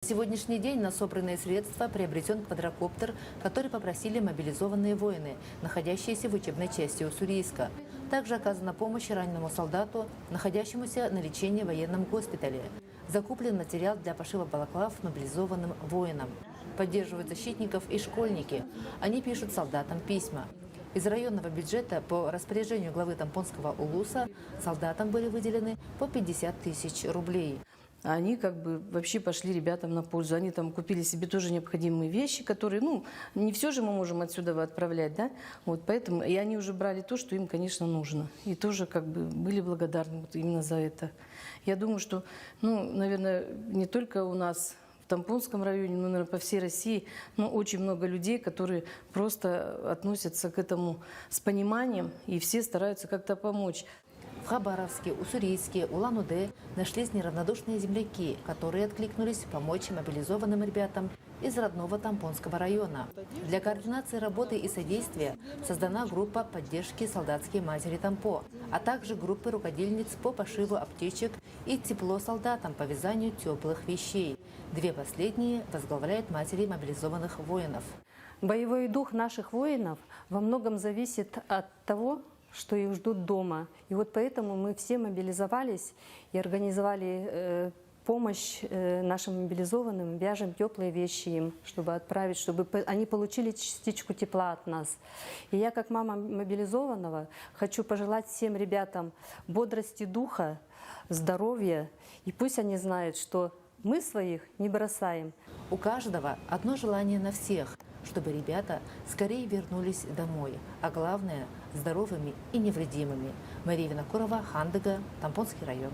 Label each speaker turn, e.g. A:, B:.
A: На сегодняшний день на собранные средства приобретен квадрокоптер, который попросили мобилизованные воины, находящиеся в учебной части Уссурийска. Также оказана помощь раненому солдату, находящемуся на лечении в военном госпитале. Закуплен материал для пошива балаклав мобилизованным воинам. Поддерживают защитников и школьники. Они пишут солдатам письма. Из районного бюджета по распоряжению главы Тампонского улуса солдатам были выделены по 50 тысяч рублей.
B: Они как бы вообще пошли ребятам на пользу. Они там купили себе тоже необходимые вещи, которые, не все же мы можем отсюда отправлять, да? Вот поэтому, и они уже брали то, что им, конечно, нужно. И тоже как бы были благодарны вот именно за это. Я думаю, что, наверное, не только у нас в Тампонском районе, но, наверное, по всей России, очень много людей, которые просто относятся к этому с пониманием, и все стараются как-то помочь.
A: В Хабаровске, Уссурийске, Улан-Удэ нашлись неравнодушные земляки, которые откликнулись помочь мобилизованным ребятам из родного Тампонского района. Для координации работы и содействия создана группа поддержки солдатские матери Тампо, а также группы рукодельниц по пошиву аптечек и тепло солдатам по вязанию теплых вещей. Две последние возглавляют матери мобилизованных воинов.
C: Боевой дух наших воинов во многом зависит от того, что их ждут дома. И вот поэтому мы все мобилизовались и организовали помощь нашим мобилизованным, вяжем теплые вещи им, чтобы отправить, чтобы они получили частичку тепла от нас. И я, как мама мобилизованного, хочу пожелать всем ребятам бодрости духа, здоровья, и пусть они знают, что мы своих не бросаем.
A: У каждого одно желание на всех, чтобы ребята скорее вернулись домой, а главное – здоровыми и невредимыми. Мария Винокурова, Хандыга, Тампонский район.